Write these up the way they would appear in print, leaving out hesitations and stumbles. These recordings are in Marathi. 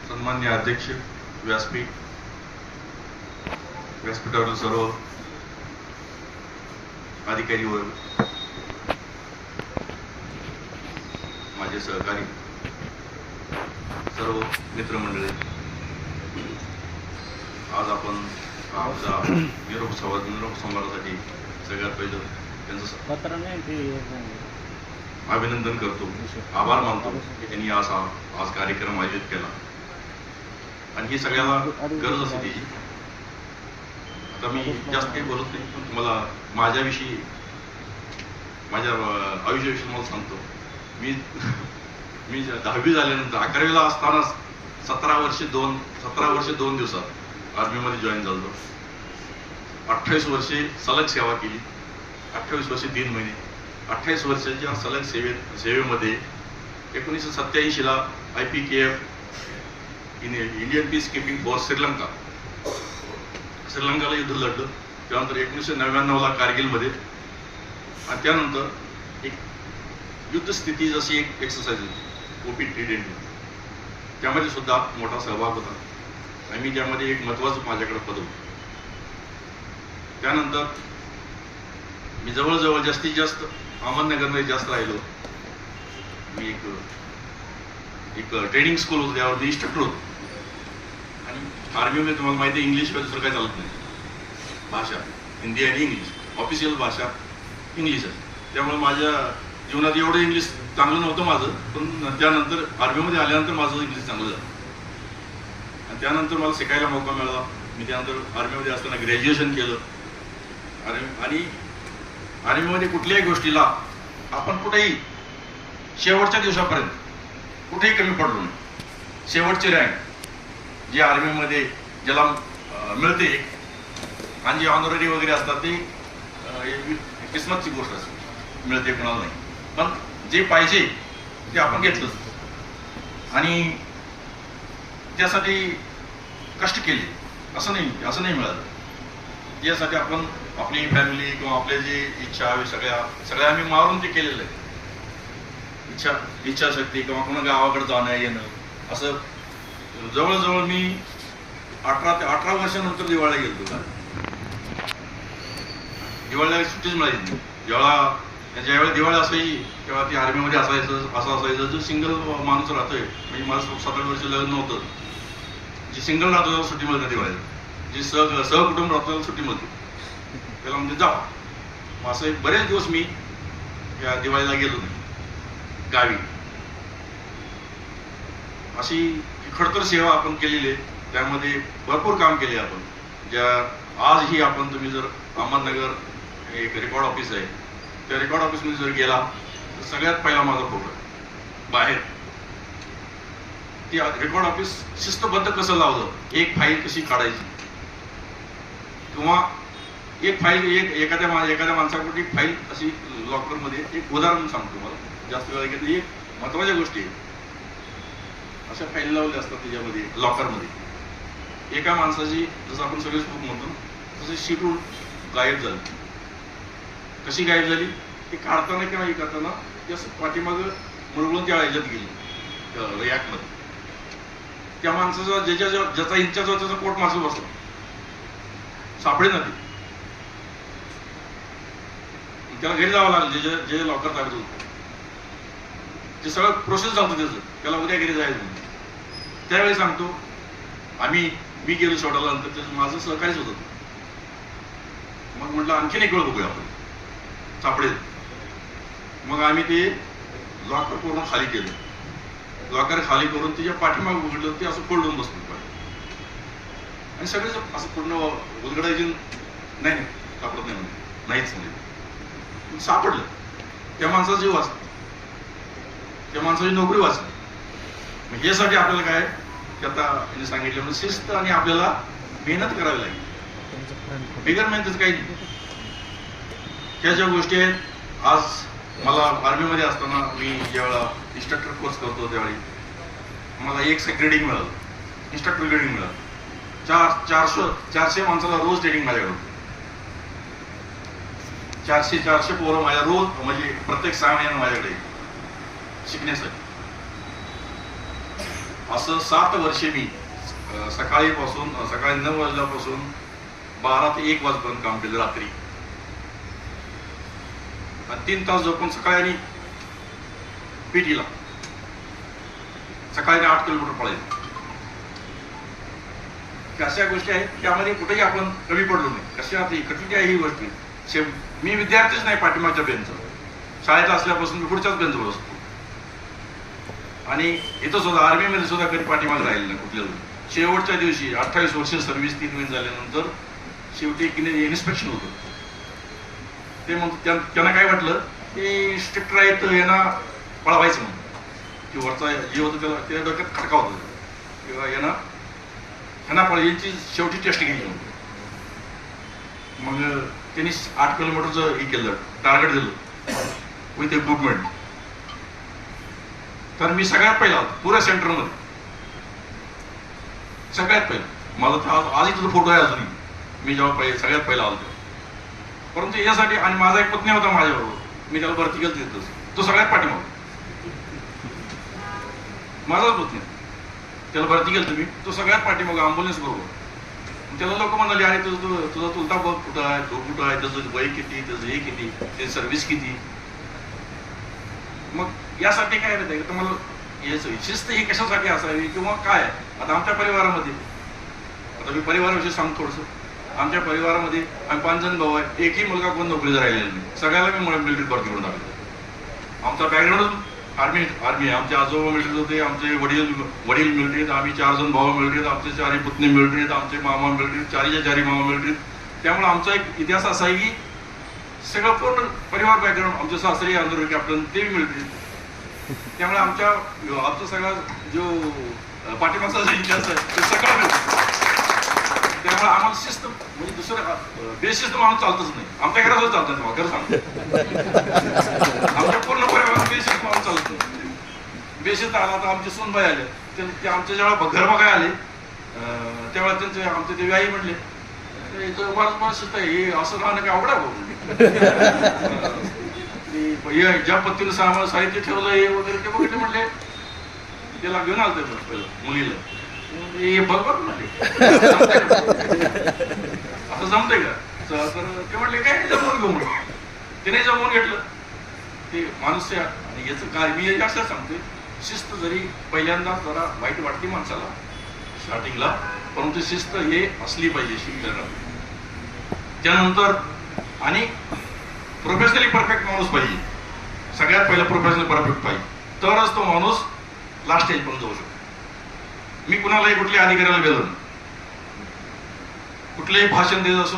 सन्माननीय अध्यक्ष, व्यासपीठावरील सर्व अधिकारी वर्ग, माझे सहकारी, सर्व मित्रमंडळी, आज आपण आमचा निरोप संवादासाठी सगळ्यात पहिलं त्यांचं अभिनंदन करतो, आभार मानतो की त्यांनी आज कार्यक्रम आयोजित केला आणि ही सगळ्याला गरज असते त्याची. आता मी जास्त काही बोलत नाही, पण तुम्हाला माझ्याविषयी, माझ्या आयुष्याविषयी मला सांगतो. मी 10वी झाल्यानंतर 11वीला असताना 17 वर्ष 2 दिवसात आर्मीमध्ये जॉईन झालो. 28 वर्षे सलग सेवा केली, 28 वर्षे 3 महिने. 28 वर्षाच्या सलग सेवेमध्ये 1987ला IPKF Indian peace keeping force श्रीलंकाला युद्ध लढलं. त्यानंतर 1999ला कारगिलमध्ये, आणि त्यानंतर एक युद्ध स्थिती जशी एक एक्सरसाइज होती OP-320, त्यामध्ये सुद्धा मोठा सहभाग होता आणि मी त्यामध्ये एक महत्वाचं माझ्याकडे पद होतं. त्यानंतर मी जवळजवळ जास्तीत जास्त अहमदनगरमध्ये जास्त राहिलो. मी एक ट्रेनिंग स्कूल होतं, त्यावर मी इन्स्ट्रक्टर होतो. आणि आर्मीमध्ये तुम्हाला माहिती आहे, इंग्लिश दुसरं काही चालत नाही. भाषा हिंदी आणि इंग्लिश, ऑफिशियल भाषा इंग्लिश आहे. त्यामुळे माझ्या जीवनात एवढं इंग्लिश चांगलं नव्हतं माझं, पण त्यानंतर आर्मीमध्ये आल्यानंतर माझं इंग्लिश चांगलं झालं आणि त्यानंतर मला शिकायला मौका मिळाला. मी त्यानंतर आर्मीमध्ये असताना ग्रॅज्युएशन केलं. आणि आर्मीमध्ये कुठल्याही गोष्टीला आपण कुठेही शेवटच्या दिवसापर्यंत कुठेही कमी पडलो नाही. शेवटची रँक जी आर्मीमध्ये ज्याला मिळते आणि जे ऑनररी वगैरे असतात ते किस्मतची गोष्ट असते, मिळते कोणाला नाही. पण जे पाहिजे ते आपण घेतलंच आणि त्यासाठी कष्ट केले, असं नाही मिळालं. यासाठी आपण आपली फॅमिली किंवा आपल्या जे इच्छा हवी सगळ्या आम्ही मारून ते केलेलं आहे. इच्छाशक्ती किंवा कोणा गावाकडे जाणं येणं, असं जवळजवळ मी 18 वर्षानंतर दिवाळीला गेलो. दिवाळीला सुट्टीच मिळायची. ज्यावेळेला दिवाळी असायची तेव्हा ती आर्मीमध्ये असं असायचं, जो सिंगल माणूस राहतोय, म्हणजे मला 7-8 वर्ष लग्न नव्हतं, जे सिंगल राहतो त्याला सुट्टी मिळते दिवाळीला, जे सहकुटुंब राहतो त्याला सुट्टी मिळते, त्याला म्हणजे जा. असं बरेच दिवस मी या दिवाळीला गेलो नाही गावी. अशी खडतर सेवा आपण केलेली आहे, त्यामध्ये भरपूर काम केले आपण. आजही आपण, तुम्ही जर अहमदनगर एक रेकॉर्ड ऑफिस आहे, त्या रेकॉर्ड ऑफिसमध्ये जर गेला तर सगळ्यात पहिला माझा फोटो बाहेर. ती रेकॉर्ड ऑफिस शिस्तबद्ध कसं लावलं, एक फाईल कशी काढायची, किंवा एक फाईल एखाद्या माणसाकडे एक फाईल अशी लॉकरमध्ये, एक उदाहरण सांगतो मला, जास्त वेळा घेतली. एक महत्वाच्या गोष्टी अशा फाईल लावल्या असतात त्याच्यामध्ये लॉकरमध्ये. एका माणसाची, जसं आपण सगळेच बुक म्हणतो, तशी शीटून गायब झाली. कशी गायब झाली, ती काढताना किंवा हे करताना ती असं पाठीमागं मुरगळून त्या ह्याच्यात गेली रॅकमध्ये. त्या माणसाचा ज्याचा इंचाचा त्याचा कोट माणूस बसला, सापडे ना ती. त्याला घरी जावं लागलं, जे लॉकर टाकत होतं ते सगळं प्रोसेस झालं त्याचं, त्याला उद्या घरी जायचं. त्यावेळी सांगतो, मी गेलो शेवटाला, नंतर त्याचं माझं सहकार्यच होतं. मग म्हटलं आणखीन एक वेळ बघूया आपण, सापडेल. मग आम्ही ते लॉकर पूर्ण खाली केलं. लॉकर खाली करून त्याच्या पाठीमाग उघडलं, ते असं फोल्डून बसलं आणि सगळेच असं पूर्ण उलगडायची नाही, सापडत नाही म्हणजे नाहीच म्हणजे. सापडलं, त्या माणसाचा जीव वाचला, त्या माणसाची नोकरी वाचली. मग यासाठी आपल्याला काय की आता त्यांनी सांगितलं म्हणजे शिस्त आणि आपल्याला मेहनत करावी लागेल. बिगर मेहनतच काही नाही. त्या ज्या गोष्टी आहेत, आज मला आर्मीमध्ये असताना मी ज्यावेळेला इन्स्ट्रक्टर कोर्स करतो त्यावेळी मला एक ग्रेडिंग मिळालं, इन्स्ट्रक्टर ग्रेडिंग मिळालं. 400 माणसाला रोज ट्रेनिंग माझ्याकडे. 400 पोरं माझ्या रोज, म्हणजे प्रत्येक 6 महिन्यानं माझ्याकडे शिकण्यासाठी. असं 7 वर्षे मी सकाळी 9 वाजल्यापासून 12 ते 1 वाजेपर्यंत काम केलं रात्री, आणि 3 तास झोपून सकाळी आणि पीटीला सकाळी 8 किलोमीटर पळायचं. अशा गोष्टी आहेत त्यामध्ये कुठेही आपण कमी पडलो नाही. कशा कुठली आहे ही गोष्टी. मी विद्यार्थीच नाही पाठीमागच्या बेंचचा, शाळेत असल्यापासून मी पुढच्याच बेंचवर असतो, आणि इथं सुद्धा आर्मीमध्ये सुद्धा कधी पाठीमाग राहिले नाही कुठल्या. शेवटच्या दिवशी 28 वर्ष सर्व्हिस 3 महिने झाल्यानंतर शेवटी इन्स्पेक्शन होतं. ते मग त्यांना काय वाटलं की इन्स्ट्रक्टर आहेत यांना पळवायचं म्हणून, की वरचा जे होतं त्याला त्या डोक्यात खटका होता किंवा ह्यांना यांची शेवटी टेस्ट केली. मग त्यांनी 8 किलोमीटरचं हे केलं, टार्गेट दिलं विथ इक्विपमेंट. तर मी सगळ्यात पहिला पुऱ्या सेंटरमध्ये सगळ्यात पहिला. माझा आजही तुझा फोटो आहे अजूनही, मी जेव्हा सगळ्यात पहिला आलो. परंतु यासाठी, आणि माझा एक पत्नी होता माझ्याबरोबर, मी त्याला भरती केलं तिथं, तो सगळ्यात पाठीमाग माझाच पत्नी, त्याला भरती केलं मी, तो सगळ्यात पाठीमाग अँब्युलन्स बरोबर. त्याला लोक म्हणाले आणि तुझा चुलता बघ कुठं आहे, तो कुठं आहे, त्याचं वय किती, त्याचं हे किती, त्याची सर्व्हिस किती. मग यासाठी काय माहिती आहे, तुम्हाला शिस्त ही कशासाठी असावी किंवा काय. आता आमच्या परिवारामध्ये, आता मी परिवाराविषयी सांगतो थोडंसं. आमच्या परिवारामध्ये आम्ही 5 जण भाऊ आहे, एकही मुलगा कोण नोकरीला राहिलेला नाही. सगळ्याला मी मिलिटरीत भरती करून टाकलं. आमचा बॅकग्राऊंड आर्मी आहे. आमचे आजोबा मिलिटरीत होते, आमचे वडील मिलिटरीत, आम्ही 4 जण भाऊ मिलिटरीत, आमचे 4 पुतणे मिलिटरीत, आमचे मामा मिलिटरीत, 4च्या 4 मामा मिलिटरीत. त्यामुळे आमचा एक इतिहास असा आहे की सगळं पूर्ण परिवार बॅकग्राऊंड. आमचे सासरी आंध्र कॅप्टन ते मिलिटरीत. त्यामुळे आमचा सगळा जो पाठीमागचा इतिहास आहे ते सगळं. त्यामुळे आम्हाला शिस्त म्हणजे दुसरं बेशिस्त माणूस चालतच नाही. आमच्या घरात चालत नाही, खरं सांगतो. आमच्या पूर्ण परिवारात बेशिस्त माणूस चालत नाही. बेशिस्त आला तर आमचे सोनबाई आले, ते आमच्या जेव्हा घर बघायला आले तेव्हा त्यांचे आमचे ते आई म्हणले मला शिस्त आहे, हे असं राहणं काय अवघड आहे. ज्या पद्धतीनं साहित्य ठेवलं हे वगैरे ते बघितले, म्हणले त्याला घेऊन आलं पहिलं मुलीला, हे बरोबर म्हणले असं जमतंय का. तर ते म्हणले काय जमवून घेऊ म्हणून. त्याने जमवून घेतलं ते माणूस. आणि याचं काय मी असं सांगतोय, शिस्त जरी पहिल्यांदा जरा वाईट वाटली माणसाला स्टार्टिंगला, परंतु शिस्त हे असली पाहिजे शिकलेला. त्यानंतर आणि प्रोफेशनली परफेक्ट माणूस पाहिजे. सगळ्यात पहिला प्रोफेशनल परफेक्ट पाहिजे, तरच तो माणूस लास्ट स्टेज पण जाऊ शकतो. मी कुणालाही कुठल्या अधिकाऱ्याला गेलो, कुठलंही भाषण देत असो,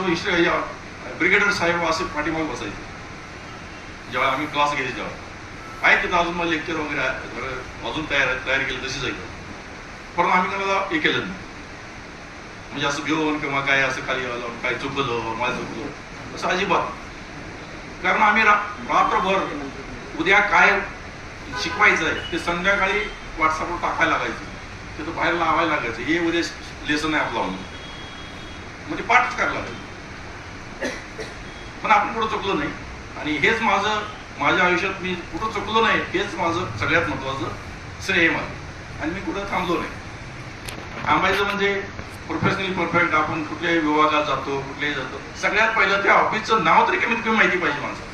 ब्रिगेडियर साहेब असे पाठीमाग बसायचे जेव्हा आम्ही क्लास घ्यायचे. जेव्हा आहे तिथं अजून मला लेक्चर वगैरे अजून तयारी केली तशी जायचं. परंतु आम्ही त्याला हे केलं नाही, म्हणजे असं घेऊन किंवा काय असं खाली आलं काय चुकलं मला चुकलं असं अजिबात. कारण आम्ही रात्रभर उद्या काय शिकवायचं आहे ते संध्याकाळी व्हॉट्सअपवर टाकायला लागायचं, तिथं बाहेर लावायला लागायचं. हे उद्या लेसन आहे आपला म्हणजे पाठच करायला लागायचं. पण आपण कुठं चुकलो नाही, आणि हेच माझ्या आयुष्यात मी कुठं चुकलो नाही हेच माझं सगळ्यात महत्वाचं श्रेय माझं. आणि मी कुठं थांबलो नाही. थांबायचं म्हणजे प्रोफेशनली परफेक्ट. आपण कुठल्याही विभागात जातो, कुठल्याही जातो, सगळ्यात पहिलं त्या ऑफिसचं नाव तरी कमीत कमी माहिती पाहिजे माणसाला.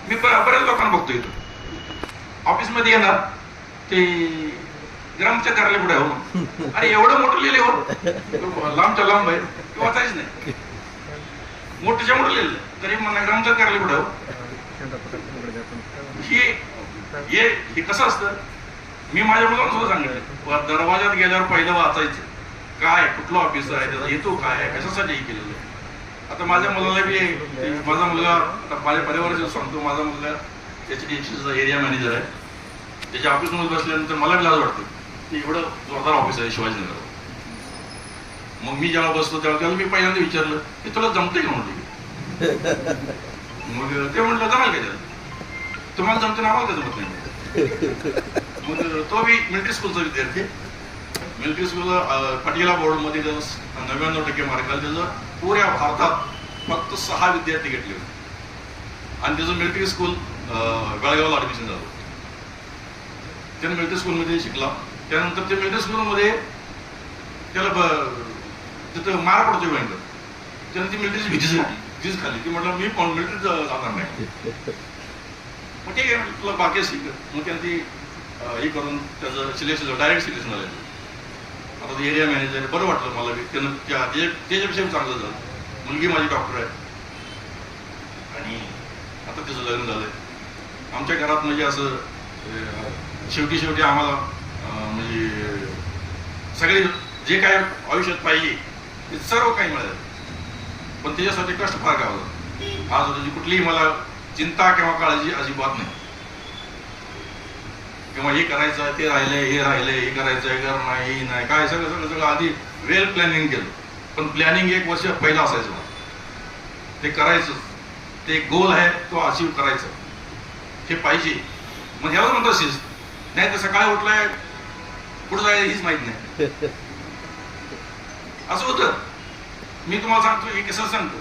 मी बऱ्याच लोकांना बघतो इथं ऑफिसमध्ये येणार ते ग्रामच्या कार्यालय पुढे हो, अरे एवढं मोठं लिहिले हो, लांबच्या लांब आहे किंवा वाचायच नाही, मोठ्याच्या मोठं लिहिलं तरी मला ग्रामच्या कार्यालय पुढे हो. हे कसं असतं, मी माझ्या मुलांना सुद्धा सांगितलं, दरवाजात गेल्यावर पहिलं वाचायचं काय कुठलं ऑफिस आहे, त्याचा हेतू काय आहे, कशासाठी केलेलं आहे. आता माझ्या मुलाला बी, माझा मुलगा माझ्या परिवाराचं सांगतो, माझा मुलगा HDFCचा एरिया मॅनेजर आहे. त्याच्या ऑफिसमध्ये बसल्यानंतर मला बी लाज वाटतो की एवढं जोरदार ऑफिस आहे शिवाजीनगर. मग मी जेव्हा बसलो तेव्हा त्याला मी पहिल्यांदा विचारलं की तुला जमतंय का म्हणते. मग ते म्हटलं जमाल का त्याला, तुम्हाला जमतं ना, आम्हाला जमत नाही. मग तो बी मिलिटरी स्कूलचा विद्यार्थी. मिलिटरी स्कूल पटियाला बोर्डमध्ये 99% मार्क आले. त्याचं पुऱ्या भारतात फक्त 6 विद्यार्थी घेतले होते, आणि त्याचं मिलिटरी स्कूल बेळगावला ऍडमिशन झालं. त्याने मिलिटरी स्कूलमध्ये शिकला. त्यानंतर ते मिलिटरी स्कूलमध्ये त्याला तिथं मार पडतोय भयंकर. त्यानं ती मिलिटरीची भीतीच खाल्ली. ती म्हटलं मी पण मिलिटरीत जाणार नाही. मग ठीक आहे तुला बाकी शिक. मग त्यानं ती हे करून त्याचं सिलेक्शन झालं, डायरेक्ट सिलेक्शन झालं. आता ते एरिया मॅनेजर बरं वाटलं मला. त्यानं त्याच्यापेक्षा चांगलं झालं. मुलगी माझी डॉक्टर आहे आणि आता त्याचं लग्न झालंय. आमच्या घरात म्हणजे असं शेवटी आम्हाला म्हणजे सगळे जे काय आयुष्यात पाहिजे ते सर्व काही मिळालं. पण त्याच्यासाठी कष्ट फार करावं. आज त्याची कुठलीही मला चिंता किंवा काळजी अजिबात नाही. किंवा हे करायचं ते राहिलंय, हे राहिलंय, हे करायचं हे कर नाही, हे नाही काय सगळं आधी वेल प्लॅनिंग केलं. पण प्लॅनिंग 1 वर्ष पहिला असायचं. ते करायचं, ते गोल आहे तो अचीव करायचा हे पाहिजे. मग ह्याला म्हणतो शिस्त. नाही तर सकाळी उठलाय कुठं जायचं हीच माहित नाही असं होतं. मी तुम्हाला सांगतो हे कसं सांगतो.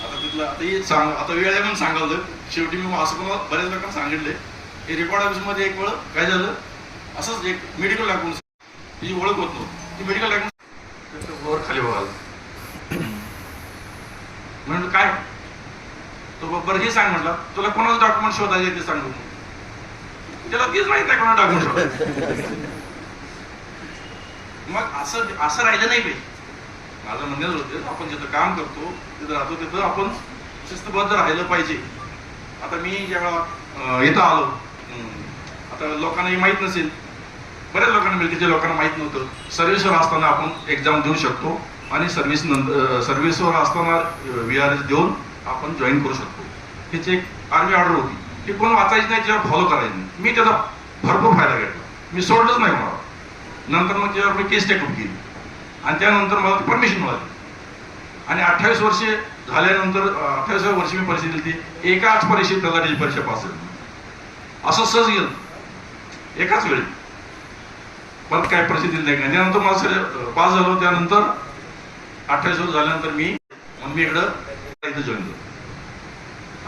आता तिथलं आता हे सांग आता वेळ आहे म्हणून सांगावलं. शेवटी मी असं पण बऱ्याच लोकांना सांगितलंय. हे रेकॉर्ड ऑफिसमध्ये एक वेळ काय झालं असंच एक मेडिकल डॉक्युमेंट तिची ओळख होत नव्हती. ती मेडिकल डॉक्युमेंट वर खाली बघायला म्हणलं काय तो बरं हे सांग म्हटलं तुला कोणाचं डॉक्युमेंट शोधायचे ते सांगू. त्याला तेच माहित नाही कोणाला डॉक्युमेंट शोधायचं. मग असं राहिलं नाही पाहिजे. माझं म्हणणं होतं आपण जिथं काम करतो तिथं राहतो तिथं आपण शिस्तबद्ध राहिलं पाहिजे. आता मी जेव्हा इथं आलो आता लोकांनाही माहीत नसेल, बऱ्याच लोकांना मिळते जे लोकांना माहीत नव्हतं. सर्व्हिसवर असताना आपण एक्झाम देऊ शकतो आणि सर्व्हिसवर असताना VRS देऊन आपण जॉईन करू शकतो. ह्याची एक आर्मी ऑर्डर होती. ती कोण वाचायची नाही, त्याच्यावर फॉलो करायची नाही. मी त्याचा भरपूर फायदा घेतला. मी सोडलंच नाही मला. नंतर मग त्याच्यावर मी केस टेकअप केली आणि त्यानंतर मला परमिशन मिळाली. आणि 28 वर्षे झाल्यानंतर 28व्या वर्षी मी परीक्षा दिली. ती एकाच परीक्षेत तलाठीची परीक्षा पास झाली. असं सहज गेलं एकाच वेळी. पण काय परिस्थिती नाही. त्यानंतर मला पास झालो. त्यानंतर 28 वर्ष झाल्यानंतर मी इकडं इथं जॉईन झालो.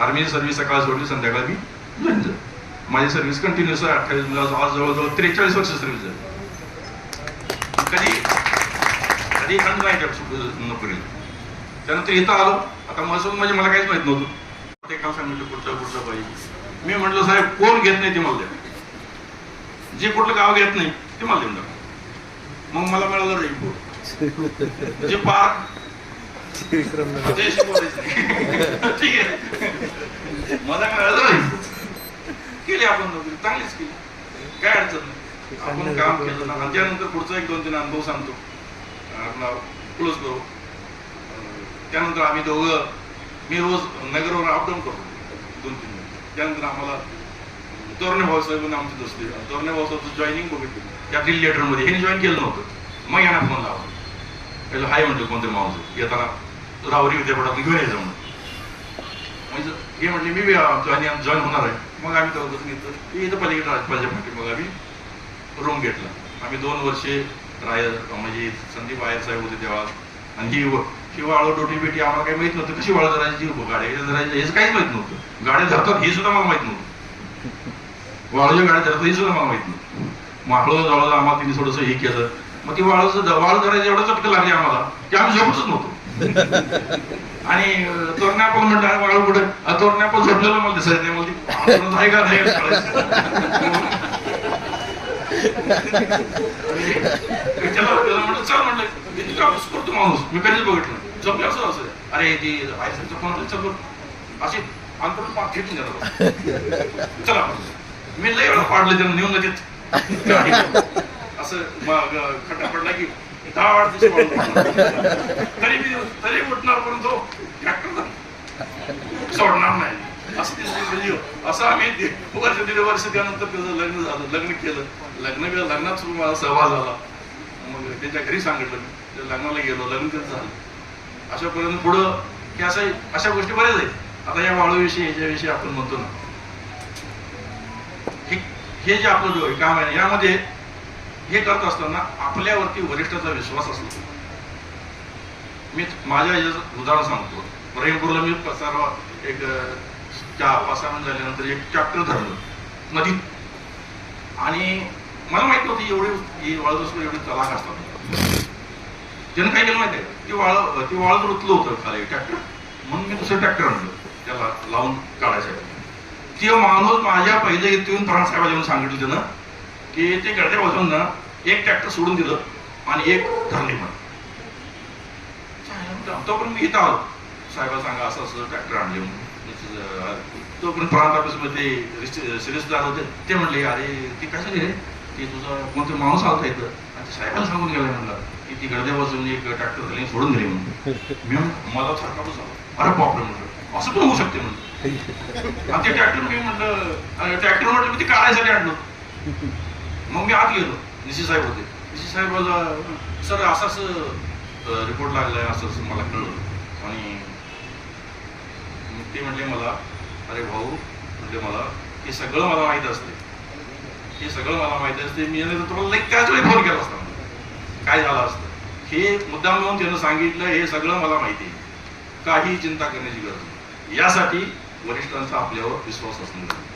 आर्मी सर्व्हिस सकाळ सोडली, संध्याकाळी मी जॉईन झालो. माझी सर्व्हिस कंटिन्युअस आहे. 28 आज जवळजवळ 43 वर्ष सर्व्हिस झाली. कधी खंड नाही नोकरीला. त्यानंतर इथं आलो. आता महसूल म्हणजे मला काहीच माहित नव्हतं. ते काम सांगितलं कुठलं पाहिजे. मी म्हटलं साहेब कोण घेत नाही ते मला द्या. जे कुठलं गाव घेत नाही ते मला देऊन टाका. मग मला मिळालं रिपोर्ट जे पार ठीक आहे मला मिळालं नाही. केली आपण नोकरी चांगलीच केली, काय अडचण नाही. आपण काम केलं ना. आणि त्यानंतर पुढचा 1-2-3 अनुभव सांगतो आपला क्लोज करू. त्यानंतर आम्ही दोघं मी रोज नगरवर अपडाऊन करतो 2-3 महिने. त्यानंतर आम्हाला तोरणे भाऊसाहेबांना आमची दोस्ती. तोरणे भाऊसाहेबचं जॉईनिंग बघितलं त्या दिल्ली लेटरमध्ये. हे जॉईन केलं नव्हतं. मग यांना फोन लावा पहिलं हाय म्हणतो कोणते माणूस येताना राहुरी विद्यापीठात घेऊन यायचं म्हणून. म्हणजे हे म्हटले मी जॉईन होणार आहे. मग आम्ही दोघं घेतलं इथं पलीकडे राजपालच्या पाठी. मग आम्ही रूम घेतला. आम्ही 2 वर्षे म्हणजे संदीप आयर साहेब होते तेव्हा. आणि ही वाळू डोटी बेटी आम्हाला काही माहित नव्हतं. कशी वाळू धरायची गाड्या धरायची हेच काहीच माहित नव्हतं. गाड्या धरतात हे सुद्धा मला माहित नव्हतं. वाळूच्या गाड्या धरतात हे सुद्धा मला माहित नव्हतं. मग हळूहळू आम्हाला तिने थोडंसं हे केलं. मग ती वाळू धरायचं एवढं चटकं लागले आम्हाला की आम्ही झोपतच नव्हतो. आणि तोरण्या पण म्हटलं वाळू कुठे तोरण्या पण झोपलेलं मला दिसायचं नाही. मला आहे का नाही म्हटलं चल म्हटलं करतो माणूस. मी कधीच बघितलं झोपले असं असं. अरे ती आयसरचं कोण चल अशी अंतरून पाठ घेतून जातात. चला मी लय वेळा पाडलं त्यांना नेऊन जाते असं. मग खड्डा पडला की 10 वाजता तरी उठणार परंतु सोडणार नाही असं आम्ही 1-1.5 वर्ष त्यानंतर त्याचं लग्न झालं. लग्न केलं. लग्नात माझा सहभाग झाला. मग त्याच्या घरी सांगितलं लग्नाला गेलो. लग्न त्याचं झालं. अशापर्यंत पुढं की असं अशा गोष्टी बऱ्याच आहेत. आता या वाळूविषयी ह्याच्याविषयी आपण म्हणतो ना हे जे आपलं जो काम आहे यामध्ये हे करत असताना आपल्यावरती वरिष्ठाचा विश्वास असतो. मी माझ्या याचं उदाहरण सांगतो. रहीमपूरला मी सर्व एक 5-6 महिने झाल्यानंतर एक चॅप्टर धरलं नदीत. आणि मला माहित नव्हती एवढे वाळू एवढे चलाक असतात. त्यानं काय केलं माहितीये, ते वाळत रुतलं होतं खाली ट्रॅक्टर, म्हणून मी दुसरं ट्रॅक्टर आणलं त्याला लावून काढायसाठी. ते माणूस माझ्या पहिले येऊन प्राणसाहेबाला येऊन सांगितलं त्यानं की ते गडद्या बाजून ना एक ट्रॅक्टर सोडून दिलं आणि एक धरले म्हणून. तोपर्यंत मी इथं आलो, साहेबाला सांगा असं असं ट्रॅक्टर आणले म्हणून. तोपर्यंत प्रांत ऑफिसमध्ये सिरियसदार होते, ते म्हणले अरे ते कसं रे, ते तुझा कोणतं माणूस आलता इथं आणि साहेबाला सांगून गेला म्हणलं की ती गडद्या बाजून एक ट्रॅक्टर झाले सोडून दिले म्हणून. मी मला सारखा बसला, अरे बापरे म्हणलं असं पण होऊ शकते म्हणलं. आणि ते ट्रॅक्टर मी म्हटलं ट्रॅक्टर म्हटलं मी ते काढायसाठी आणलो. मग मी आत गेलो, निशी साहेब होते. निशी साहेब सर असं असं रिपोर्ट लागलाय, असं असं मला कळलं. आणि ते म्हटले मला अरे भाऊ म्हणजे मला हे सगळं मला माहित असते, हे सगळं मला माहिती असते. मी तुम्हाला त्याच वेळी फोन केला असता काय झालं असतं. हे मुद्दाम म्हणून त्यानं सांगितलं हे सगळं मला माहिती आहे, काही चिंता करण्याची गरज नाही. यासाठी वरिष्ठांचा आपल्यावर विश्वास असणं गरजेचं.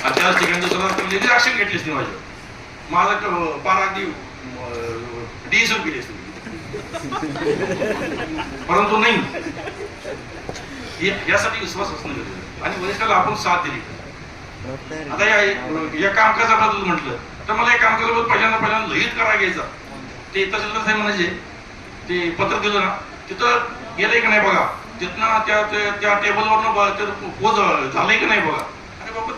आणि त्याच ठिकाणी दुसरा ऍक्शन घेतलीच नाही माझ्यावर. माझा पार अगदी डिएसएल केली असते, परंतु नाही. यासाठी विश्वास असणं गरजेचं आणि वरिष्ठाला आपण साथ दिली. आता या कामकाजाबद्दल म्हटलं तर मला या कामकाजाबद्दल पहिल्यांदा लहित करा घ्यायचा. ते तहसीलदार साहेब म्हणायचे ते पत्र दिलं ना तिथं गेलंय की नाही बघा, तिथनं त्या टेबलवरनं पोच झालंय की नाही बघा. अरे बाबा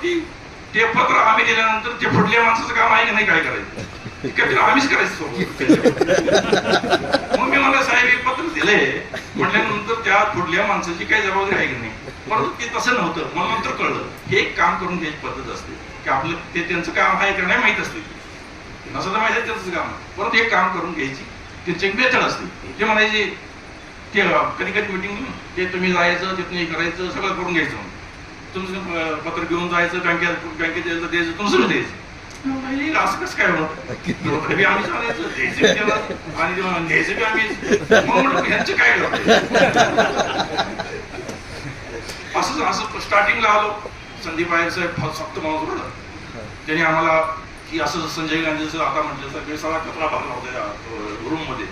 ते पत्र आम्ही दिल्यानंतर ते फुटल्या माणसाचं काम आहे की नाही, काय करायचं आम्हीच करायचं. मग मी मला साहेब एक पत्र दिले म्हटल्यानंतर त्या फुटल्या माणसाची काही जबाबदारी आहे की नाही, परंतु ते तसं नव्हतं. मला नंतर कळलं हे एक काम करून घ्यायची पद्धत असते की आपलं ते त्यांचं काम आहे की नाही माहित असते, नसं तर माहिती आहे त्यांचं काम, परंतु एक काम करून घ्यायची त्यांची एक मेथड असते. ते म्हणायचे ते कधी कधी मिटिंग ते तुम्ही जायचं तिथून हे करायचं सगळं करून घ्यायचं, तुमचं पत्र घेऊन जायचं बँकेत द्यायचं तुमचं द्यायचं. असं कसं काय होतं, आम्ही चालायचं द्यायचं आणि द्यायचं की आम्ही. मग ह्यांचं काय असं स्टार्टिंगला आलो. संदीप आयर साहेब सक्त माणूस होता, त्यांनी आम्हाला की असं संजय गांधीचं आता म्हटलं सगळा कचरा भरला होता रूम मध्ये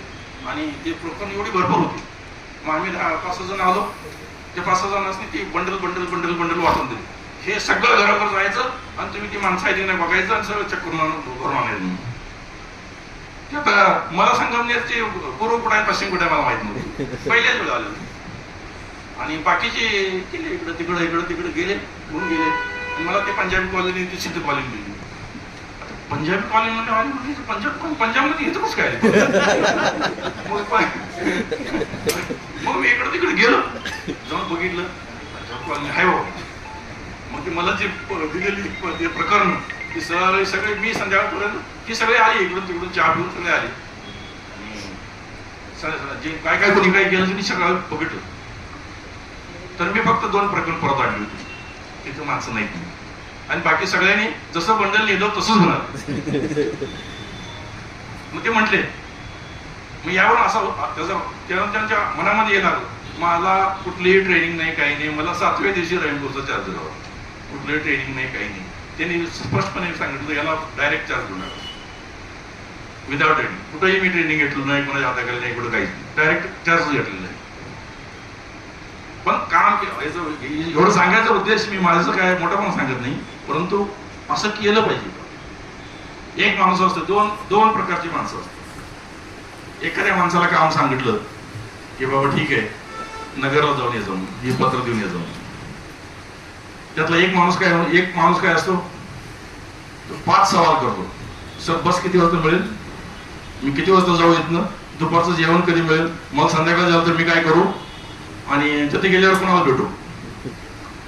आणि ते प्रकरण एवढी भरपूर होती. मग आम्ही 5-6 जण आलो. त्या 5-6 जणांनी ती बंडल बंडल बंडल बंडल वाटून दिली. हे सगळं घरावर जायचं आणि तुम्ही ती माणसं आहे नाही बघायचं आणि सगळं चेक करून आणायचं. आता मला संगमनेरचे पूर्व कुठे आहे पश्चिम कुठे मला माहित नव्हतं, पहिल्याच वेळा आले. आणि बाकीचे गेले इकडं तिकडे गेले म्हणून गेले. आणि मला ते पंजाबी कॉलनी ती सिद्ध कॉलनी दिली. पंजाबी कॉलनी म्हणजे पंजाबमध्ये येतं कसं काय. मग मी इकडे तिकडे गेलो, जाऊन बघितलं पंजाब कॉलनी आहे बाबा. मग ते मला जे दिलेली ते प्रकरण ते सगळे मी संध्याकाळपर्यंत ती सगळे आली इकडून तिकडून चहा पिऊन सगळे आले. जे काय काय कोणी काय केलं मी सगळं बघितलं. तर मी फक्त 2 प्रकरण परत आणली होती, तिथे माणसं नाही. आणि बाकी सगळ्यांनी जसं बंडल लिहिलं तसंच होणार. मग ते म्हटले मग यावर असं त्यांच्या मनामध्ये येणार मला कुठलीही ट्रेनिंग नाही काही नाही, मला 7व्या दिवशी रेनकोचा चार्ज द्यावा, कुठलंही ट्रेनिंग नाही काही नाही. त्यांनी स्पष्टपणे सांगितलं याला डायरेक्ट चार्ज होणार विदाउट ट्रेनिंग. कुठेही मी ट्रेनिंग घेतलं नाही, कोणाच्या हाताखाली नाही, कुठं काहीच नाही, डायरेक्ट चार्ज घेतलेलं आहे. पण काम एवढं सांगायचा उद्देश मी माझं काय मोठा पण सांगत नाही, परंतु असं केलं पाहिजे. एक माणूस असतं, दोन प्रकारची माणसं असतात. एखाद्या माणसाला काम सांगितलं की बाबा ठीक आहे नगरला जाऊन ये, जाऊन हे पत्र देऊन ये जाऊन. त्यातला एक माणूस काय असतो, तो 5 सवाल करतो. सर बस किती वाजता मिळेल, मी किती वाजता जाऊ इथनं, दुपारचं जेवण कधी मिळेल, मला संध्याकाळी झालं तर मी काय करू, आणि तिथे गेल्यावर कोणाला भेटू.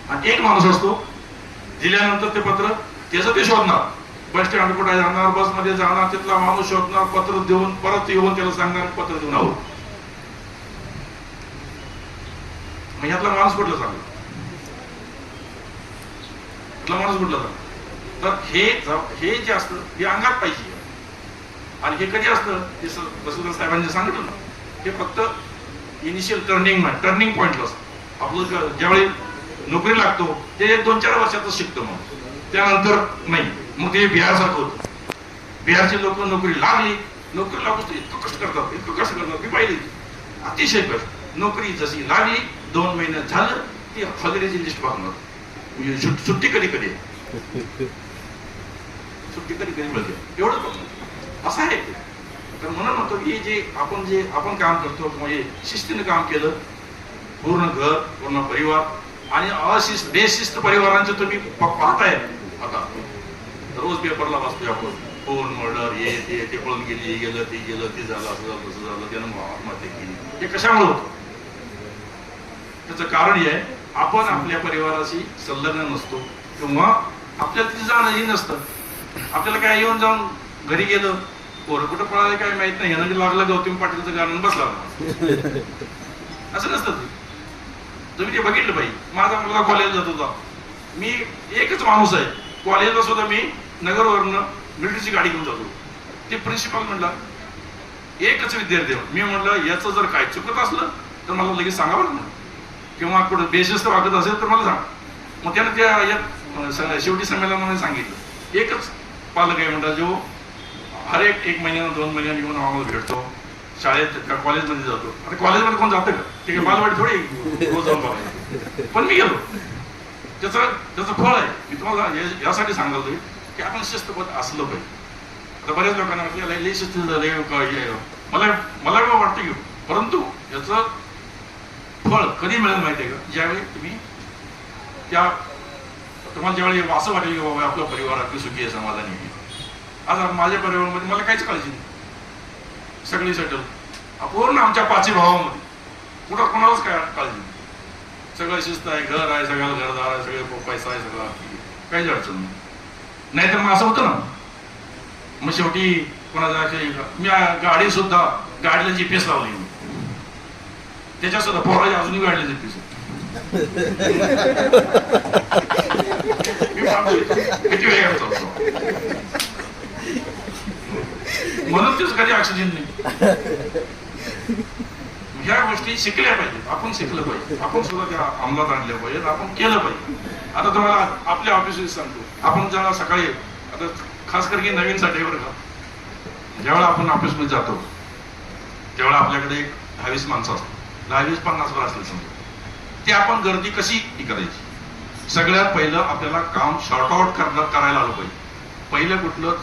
आणि एक माणूस असतो दिल्यानंतर ते पत्र त्याचं ते शोधणार, बस स्टँड कुठे जाणार, बसमध्ये जाणार, तिथला माणूस शोधणार, पत्र देऊन परत येऊन त्याला सांगणार पत्र देऊन आहो. मग यातला माणूस कुठला चांगला, माणूस कुठला चांगला. तर हे जे असतं हे अंगात पाहिजे. आणि हे कधी असतं ते तहसीलदार साहेबांनी सांगितलं ना, हे फक्त इनिशियल टर्निंग पॉइंटला असतं. आपलं ज्यावेळी नोकरी लागतो ते 1-2-4 वर्षातच शिकतो, मग त्यानंतर नाही. मग ते बिहारसारखं होतं. बिहारचे लोक नोकरी लागली, नोकरी लागून इतकं कष्ट करतात, इतकं कष्ट करतात, मी पाहिली अतिशय कष्ट. नोकरी जशी लागली 2 महिन्यात झालं ती हॉलिडेची लिस्ट बघणार, म्हणजे सुट्टी कधी कधी सुट्टी कधी कधी मिळते एवढं बघणार असं आहे. तर म्हणून म्हणतो की जे आपण काम करतो म्हणजे शिस्तीनं काम केलं, पूर्ण घर पूर्ण परिवार आणि बेशिस्त परिवारांचे तुम्ही पाहताय. आता रोज पेपरला वाचतोय आपण, फोन मर्डर ते पळून गेली, हे गेलं ते गेलं, ते झालं, असं झालं तसं झालं, त्यानं आत्महत्या केली. हे कशामुळे होतं? त्याचं कारण हे आहे, आपण आपल्या परिवाराशी संलग्न नसतो किंवा आपल्याला तिथे जाणंही नसतं. आपल्याला काय येऊन जाऊन घरी गेलं, पोरं कुठं पळाले काय माहित नाही, यानं लागलं गौतम पाटीलचं गाणं बसला असं नसतं. तुम्ही ते बघितलं पाहिजे. माझा मुलगा कॉलेजला जात होता, मी एकच माणूस आहे कॉलेजला सुद्धा, मी नगरवरनं मिलिटरीची गाडी घेऊन जातो. ते प्रिन्सिपल म्हणला एकच विद्यार्थी, मी म्हणलं याचं जर काय चुकत असलं तर मला लगेच सांगा बरं ना, किंवा कुठं बेशिस्त वागत असेल तर मला सांग. मग त्यानं त्या शेवटी संमेलनामध्ये सांगितलं एकच पालक आहे म्हणतात जो हर एक महिन्यानं 2 महिन्यानं येऊन आम्हाला भेटतो, शाळेत कॉलेजमध्ये जातो. आता कॉलेजमध्ये कोण जातं का? ते काही बालवाडी थोडी रोज जाऊन बघायचं. पण मी गेलो, त्याचं फळ आहे. मी तुम्हाला यासाठी सांगतो की आपण शिस्तबद्ध असलं पाहिजे. आता बऱ्याच लोकांना लय शिस्त मला वाटतं की, परंतु याचं फळ कधी मिळेल माहिती आहे का? ज्यावेळी तुम्हाला ज्यावेळी असं वाटेल की बाबा आपला परिवार अगदी सुखी आहे, समाधानी आहे. आज माझ्या परिवारामध्ये मला काहीच काळजी नाही, सगळी सेटल. पूर्ण आमच्या 5 भावामध्ये कुठं कोणालाच काय काळजी नाही, सगळं शिस्त आहे, घर आहे, सगळं घरदार आहे, सगळे पैसा आहे, सगळं काहीच अडचण नाही. नाहीतर मग असं होतं ना, मग शेवटी कोणाचा मी गाडी सुद्धा गाडीला GPS लावली, त्याच्या सुद्धा पोराच्या अजूनही गाडीला GPS किती वेळ चालतो म्हणून तेच कधी ऑक्सिजन नाही. ह्या गोष्टी शिकल्या पाहिजेत, आपण शिकलं पाहिजे, आपण सुद्धा त्या अंमलात आणल्या पाहिजेत, आपण केलं पाहिजे. आता तुम्हाला आपल्या ऑफिसमध्ये सांगतो, आपण जेव्हा सकाळी, आता खास करके नवीन साठी बरं का, ज्यावेळेला आपण ऑफिसमध्ये जातो त्यावेळेला आपल्याकडे एक 10-20 माणसं असतात, 10-20-50 वर असले समजा. ते आपण गर्दी कशी करायची? सगळ्यात पहिलं आपल्याला काम शॉर्ट आउट करायला आलं पाहिजे. पहिलं कुठलं,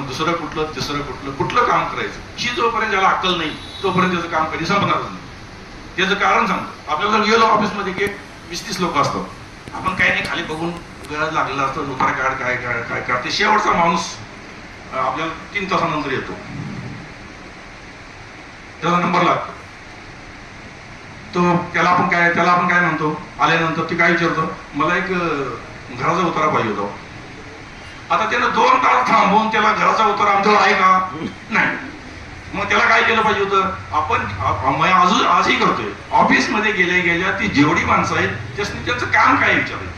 दुसरं कुठलं, तिसरं कुठलं काम करायचं, ही जोपर्यंत ज्याला अक्कल नाही तोपर्यंत त्याचं काम कधी संपणारच नाही. त्याचं कारण सांगतो. आपल्याला गेलो ऑफिसमध्ये की 20-30 लोक असतात, आपण काही नाही खाली बघून गरज लागलेला असतो, नोकऱ्या काढ काय करते. शेवटचा माणूस आपल्याला 3 तासानंतर येतो, त्याचा नंबर लागतो. त्याला आपण काय म्हणतो, आल्यानंतर ते काय विचारतो, मला एक घराचा उतारा पाहिजे होता. आता त्यानं 2 तास थांबवून त्याला घराचा उतारा आमच्यावर आहे का? नाही. मग त्याला काय केलं पाहिजे होतं? आपण आजही करतोय, ऑफिसमध्ये गेल्या ती जेवढी माणसं आहेत त्यांचं काम काय विचारायचं,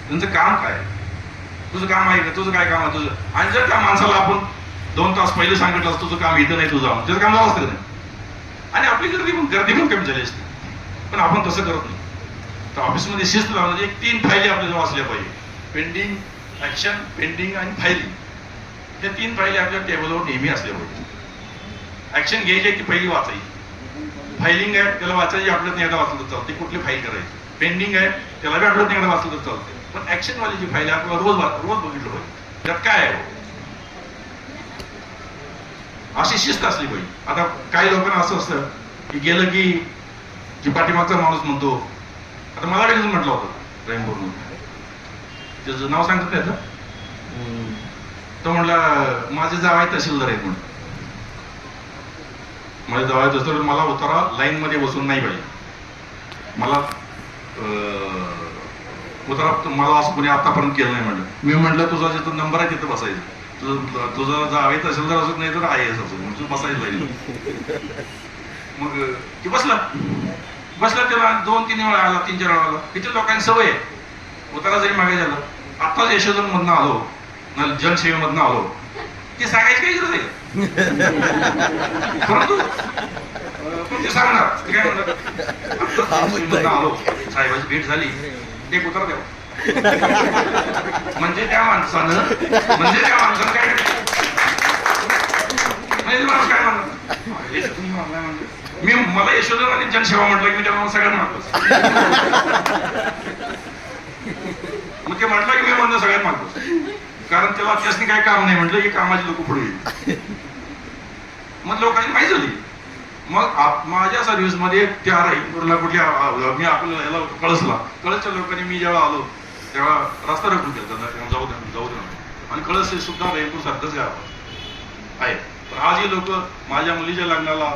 त्यांचं काम काय, तुझं काम आहे का, तुझं काय काम आहे तुझं. आणि जर त्या माणसाला आपण 2 तास पहिले सांगितलं तुझं काम इथं नाही, तुझं त्याचं काम झालं असतं नाही, आणि आपली गर्दी पण कमी झाली असते. पण आपण तसं करत नाही. तर ऑफिसमध्ये शिस्त लावण्याची 3 फायली आपल्याला वाचल्या पाहिजे, पेंडिंग, ऍक्शन, पेंडिंग आणि फायलिंग. त्या 3 फायली आपल्या टेबलवर नेहमी असल्या पाहिजे. ऍक्शन घ्यायची ती पहिली वाचायची, फायलिंग आहे त्याला वाचायची, आपल्याला एकदा वाचलं तर चालते, कुठली फाईल करायची. पेंडिंग आहे त्याला बी आपल्याला एकदा वाचलं तर चालते. पण ऍक्शन वाली जी फाईल आहे आपल्याला रोज बघितलं पाहिजे त्यात काय आहे, अशी शिस्त असली पाहिजे. आता काही लोकांना असं असतं की गेलं की पाठीमागचा माणूस म्हणतो, आता मला काही म्हटलं होतं रेनबोर्ड, त्याचं नाव सांगत नाही, तो म्हणला माझे जावाय तहसीलदार आहेत म्हणून. माझे जावाय तहसीलदार, मला उतारा लाईन मध्ये बसून नाही पाहिजे, मला उतारा मला असं कोणी आतापर्यंत केलं नाही म्हणलं. मी म्हटलं तुझा जिथं नंबर आहे तिथं बसायचं, तुझा जावाय तहसीलदार असत नाही तर आहे असं तू बसायला पाहिजे. मग ती बसला त्याला 2-3 वेळा आला, 3-4 वेळा आला. तिथे लोकांनी सवय आहे, उतारा जरी मागे झालं, आत्ताच यशोधन मधनं आलो ना जनसेवेमधनं आलो, ते सांगायची काही गरज आहे. परंतु पण ते सांगणार, ते काय म्हणतात, आलो साहेबाची भेट झाली, एक उतारा द्यावा. म्हणजे त्या माणसानं काय म्हणजे मला काय म्हणलं मी मला यशोधन आणि जनसेवा म्हटलं की मी त्याला सगळ्यांना मागतो. मग ते म्हटलं की मी म्हणलं सगळ्यात मागतो, कारण त्याला त्यासनी काही काम नाही म्हटलं की कामाची लोक पुढे येईल. मग लोकांनी माहिती झाली. मग माझ्या सर्व्हिस मध्ये त्या राहील कुठल्या मी आपल्याला याला कळसच्या लोकांनी मी जेव्हा आलो तेव्हा रस्ता रखून केला, जाऊ द्या. आणि कळस हे सुद्धा रायपूर सारखंच गाव आहे. पण आज हे लोक माझ्या मुलीच्या लग्नाला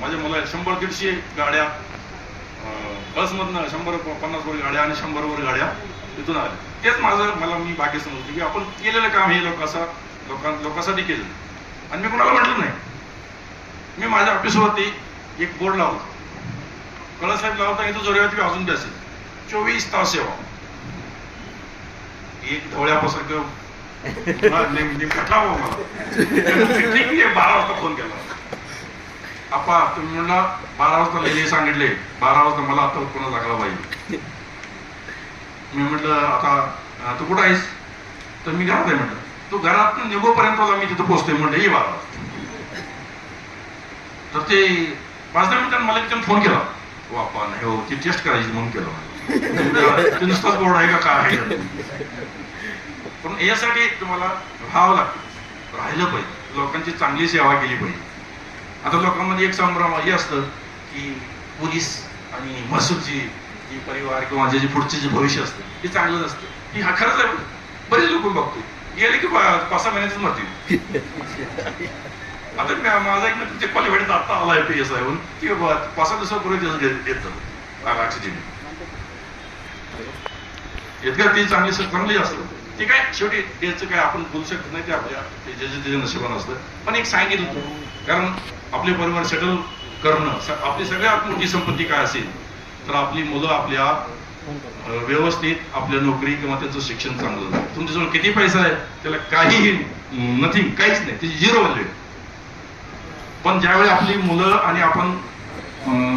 माझ्या मुला 100-150 गाड्या कळसमधनं 150 गाड्या आणि 100 गाड्या तिथून आल्या. तेच मला मी बाकी समजतो की आपण केलेलं काम हे लोकांसाठी केलं. आणि मी कोणाला म्हटलं नाही. मी माझ्या ऑफिसवरती एक बोर्ड लावला, कळसाहेब लावता इथं जोऱ्यावरती अजून बी असेल 24 तास सेवा. एक ढवळ्यापासून नेमका मला 12 वाजता फोन केला. आपा तुम्ही म्हणला 12 वाजता लिहिले सांगितले, 12 वाजता मला आता पुन्हा लागला पाहिजे. मी म्हटलं आता तू कुठं आहेस? तर मी घरात आहे म्हटलं. तू घरात निघोपर्यंत मी तिथं पोहोचतोय म्हटलं ये 12 वाजता. तर ते 5-10 मिनिटांनी मला तिथून फोन केला. वापा नाही हो ती टेस्ट करायची म्हणून केलं. ते नुसताच बोर्ड आहे का काय आहे. पण यासाठी तुम्हाला राहावं लागतं, राहिलं पाहिजे, लोकांची चांगली सेवा केली पाहिजे. आता लोकांमध्ये एक संभ्रम हे असतं की पोलीस आणि महसूलची जी परिवार किंवा जे पुढचे जे भविष्य असतं ते चांगलं नसतं. ही हा खरंच आहे. बरेच लोक बघतो गेले की 5-6 महिन्यातच मरतील. आता माझा एक मित्र क्वालिफाईड आता आला IPS आहे म्हणून की 5-6 दिवसापूर्वी येत ऑक्सिजन इतकं ती चांगली असतं. ते काय शेवटी त्याचं काय आपण बोलू शकत नाही, ते आपल्या त्याच्या नशिबानं असतं. पण एक सांगितलं होतं, कारण आपले परिवार सेटल करणं आपली सगळ्यात मोठी संपत्ती काय असेल तर आपली मुलं आपल्या व्यवस्थित आपल्या नोकरी किंवा त्यांचं शिक्षण चांगलं. तुमच्याजवळ किती पैसा आहे त्याला काहीही नथिंग, काहीच नाही, त्याची 0 व्हॅल्यू. पण ज्यावेळी आपली मुलं आणि आपण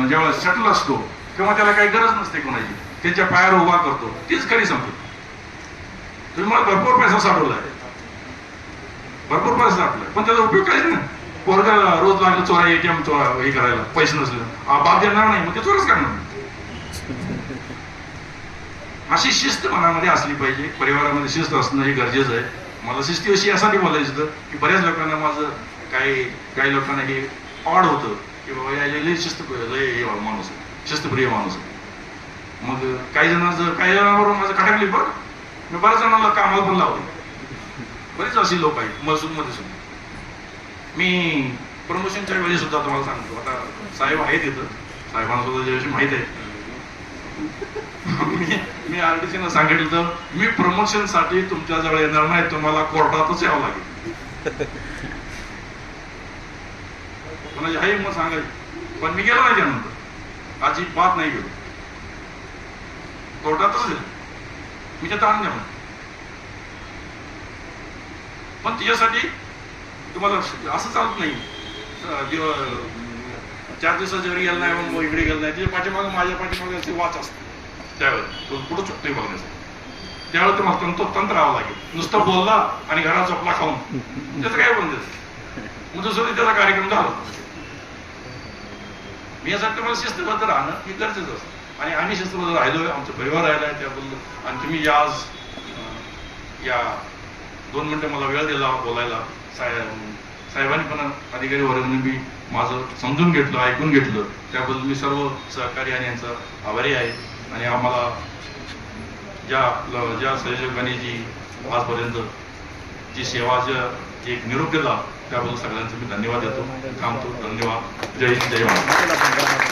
ज्यावेळेस सेटल असतो किंवा त्याला काही गरज नसते कोणाची, त्यांच्या पायावर उभा करतो, तीच खरी संपत्ती. तुम्ही मला भरपूर पैसा साठवलाय, भरपूर पैसा साठवलाय, पण त्याचा उपयोग काहीच नाही. पोरगा रोज लागलं चोरा ATM हे करायला पैसे नसले बाप देणार नाही, मग ते चोरच करणार. अशी शिस्त मनामध्ये असली पाहिजे. परिवारामध्ये शिस्त असणं हे गरजेचं आहे. मला शिस्तीविषयी यासाठी बोलायचं होतं की बऱ्याच लोकांना माझं काही लोकांना हे ऑड होतं की बाबा या शिस्तप्रिय माणूस आहे, शिस्तप्रिय माणूस आहे. मग काही जणांबरोबर माझं खटकली. बरं मी बऱ्याच जणांना कामाला पण लावले, बरेच अशी लोक आहेत महसूलमध्ये सुद्धा. मी प्रमोशनच्या वेळी सुद्धा तुम्हाला सांगतो, आता साहेब आहेत इथं, साहेबांना सुद्धा ज्याविषयी माहित आहे. मी RTC सांगितलं तर मी प्रमोशन साठी तुमच्या जवळ येणार नाही, तुम्हाला कोर्टातच यावं लागेल. म्हणजे आहे मग सांगायचं, पण मी गेलो नाही त्यानंतर, अजिबात नाही गेलो, कोर्टातच गेलो. मी त्यात आणून द्या. पण तिच्यासाठी तुम्हाला असं चालत नाही 4 दिवसाच्या वेळी गेलं नाही मग इकडे गेलं नाही. तिच्या पाठीमागं माझ्या पाठीमागे वाच असते. त्यावेळेस तो पुढे चुकतोय बघण्यासाठी, त्यावेळेस तुम्हाला तंत्र राहावं लागेल. नुसतं बोलला आणि घरात चपला खाऊन त्याचं काय बंद मग दुसरं त्याचा कार्यक्रम झाला. मी यासाठी तुम्हाला शिस्तबद्ध राहणं हे गरजेचं असतं. आणि आम्ही शिस्तबद्ध राहिलोय, आमचा परिवार राहिलाय त्याबद्दल. आणि तुम्ही आज या 2 मिनिटं मला वेळ दिला बोलायला. साहेबांनी पण अधिकारी वर्गाने मी माझं समजून घेतलं, ऐकून घेतलं, त्याबद्दल मी सर्व सहकारी आणि यांचा आभारी आहे. आणि आम्हाला ज्या संयोजकांनी जी आजपर्यंत जी सेवाचा एक निरोप दिला त्याबद्दल सगळ्यांचं मी धन्यवाद देतो. थांबतो. धन्यवाद. जय हिंद, जय महाराष्ट्र.